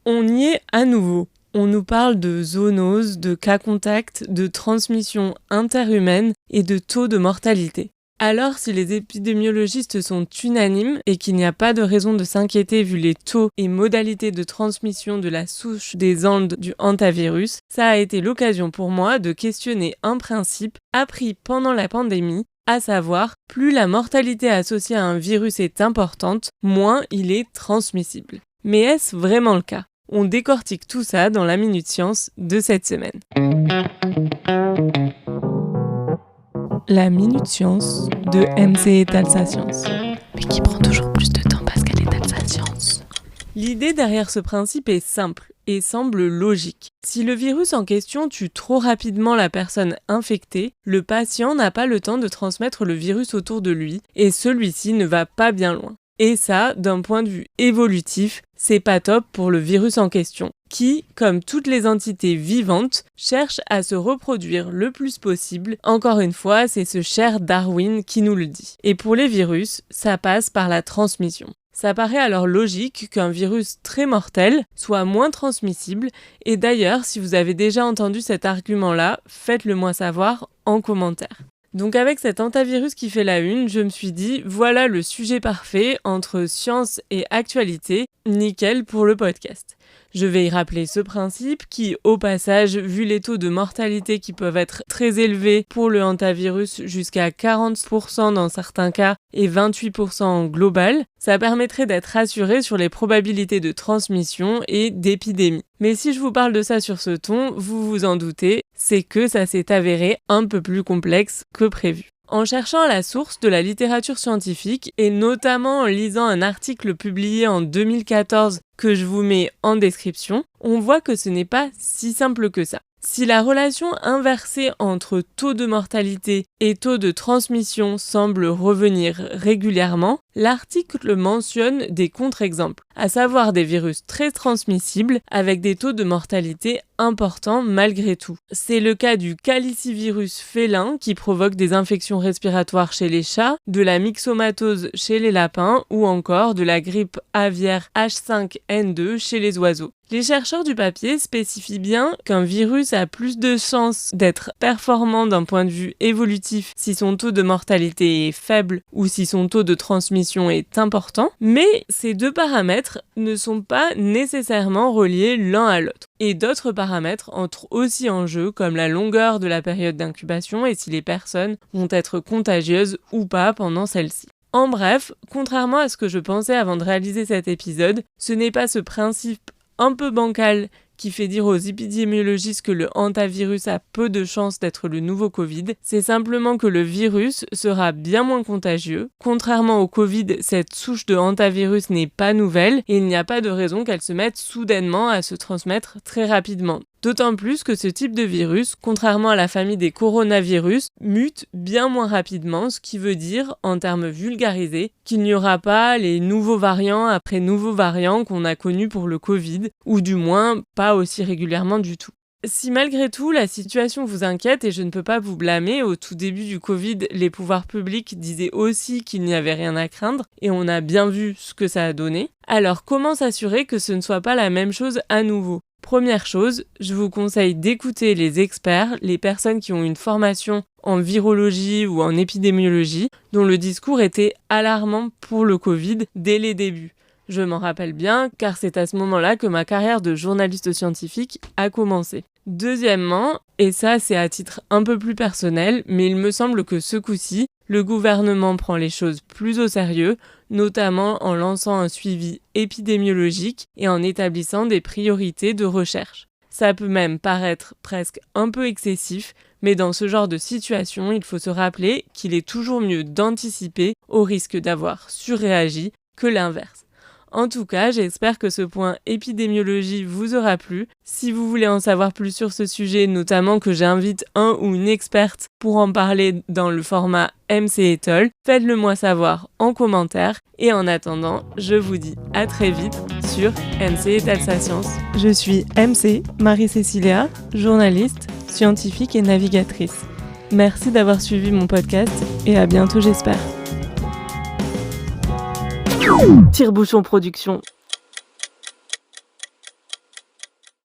On y est à nouveau. On nous parle de zoonose, de cas contacts, de transmission interhumaine et de taux de mortalité. Alors, si les épidémiologistes sont unanimes et qu'il n'y a pas de raison de s'inquiéter vu les taux et modalités de transmission de la souche des Andes du hantavirus, ça a été l'occasion pour moi de questionner un principe appris pendant la pandémie, à savoir, plus la mortalité associée à un virus est importante, moins il est transmissible. Mais est-ce vraiment le cas ? On décortique tout ça dans la Minute Science de cette semaine. La Minute Science de MC et Alsa Science. Mais qui prend toujours plus de temps parce qu'elle est Alsa Science. L'idée derrière ce principe est simple et semble logique. Si le virus en question tue trop rapidement la personne infectée, le patient n'a pas le temps de transmettre le virus autour de lui et celui-ci ne va pas bien loin. Et ça, d'un point de vue évolutif, c'est pas top pour le virus en question, qui, comme toutes les entités vivantes, cherche à se reproduire le plus possible. Encore une fois, c'est ce cher Darwin qui nous le dit. Et pour les virus, ça passe par la transmission. Ça paraît alors logique qu'un virus très mortel soit moins transmissible, et d'ailleurs, si vous avez déjà entendu cet argument-là, faites-le moi savoir en commentaire. Donc avec cet hantavirus qui fait la une, je me suis dit, voilà le sujet parfait entre science et actualité, nickel pour le podcast. Je vais y rappeler ce principe qui, au passage, vu les taux de mortalité qui peuvent être très élevés pour le hantavirus, jusqu'à 40% dans certains cas et 28% en global, ça permettrait d'être rassuré sur les probabilités de transmission et d'épidémie. Mais si je vous parle de ça sur ce ton, vous vous en doutez, c'est que ça s'est avéré un peu plus complexe que prévu. En cherchant à la source de la littérature scientifique et notamment en lisant un article publié en 2014 que je vous mets en description, on voit que ce n'est pas si simple que ça. Si la relation inversée entre taux de mortalité et taux de transmission semble revenir régulièrement, l'article mentionne des contre-exemples, à savoir des virus très transmissibles avec des taux de mortalité importants malgré tout. C'est le cas du calicivirus félin qui provoque des infections respiratoires chez les chats, de la myxomatose chez les lapins ou encore de la grippe aviaire H5N2 chez les oiseaux. Les chercheurs du papier spécifient bien qu'un virus a plus de chances d'être performant d'un point de vue évolutif si son taux de mortalité est faible ou si son taux de transmission est important, mais ces deux paramètres ne sont pas nécessairement reliés l'un à l'autre. Et d'autres paramètres entrent aussi en jeu, comme la longueur de la période d'incubation et si les personnes vont être contagieuses ou pas pendant celle-ci. En bref, contrairement à ce que je pensais avant de réaliser cet épisode, ce n'est pas ce principe un peu bancal qui fait dire aux épidémiologistes que le hantavirus a peu de chances d'être le nouveau Covid, c'est simplement que le virus sera bien moins contagieux. Contrairement au Covid, cette souche de hantavirus n'est pas nouvelle et il n'y a pas de raison qu'elle se mette soudainement à se transmettre très rapidement. D'autant plus que ce type de virus, contrairement à la famille des coronavirus, mute bien moins rapidement, ce qui veut dire, en termes vulgarisés, qu'il n'y aura pas les nouveaux variants après nouveaux variants qu'on a connus pour le Covid, ou du moins pas aussi régulièrement du tout. Si malgré tout la situation vous inquiète, et je ne peux pas vous blâmer, au tout début du Covid, les pouvoirs publics disaient aussi qu'il n'y avait rien à craindre, et on a bien vu ce que ça a donné, alors comment s'assurer que ce ne soit pas la même chose à nouveau ? Première chose, je vous conseille d'écouter les experts, les personnes qui ont une formation en virologie ou en épidémiologie, dont le discours était alarmant pour le Covid dès les débuts. Je m'en rappelle bien, car c'est à ce moment-là que ma carrière de journaliste scientifique a commencé. Deuxièmement, et ça c'est à titre un peu plus personnel, mais il me semble que ce coup-ci, le gouvernement prend les choses plus au sérieux, notamment en lançant un suivi épidémiologique et en établissant des priorités de recherche. Ça peut même paraître presque un peu excessif, mais dans ce genre de situation, il faut se rappeler qu'il est toujours mieux d'anticiper au risque d'avoir surréagi que l'inverse. En tout cas, j'espère que ce point épidémiologie vous aura plu. Si vous voulez en savoir plus sur ce sujet, notamment que j'invite un ou une experte pour en parler dans le format MC et Toll, faites-le moi savoir en commentaire. Et en attendant, je vous dis à très vite sur MC et Alsa Science. Je suis MC, Marie-Cécilia, journaliste, scientifique et navigatrice. Merci d'avoir suivi mon podcast et à bientôt j'espère. Tire-bouchon production.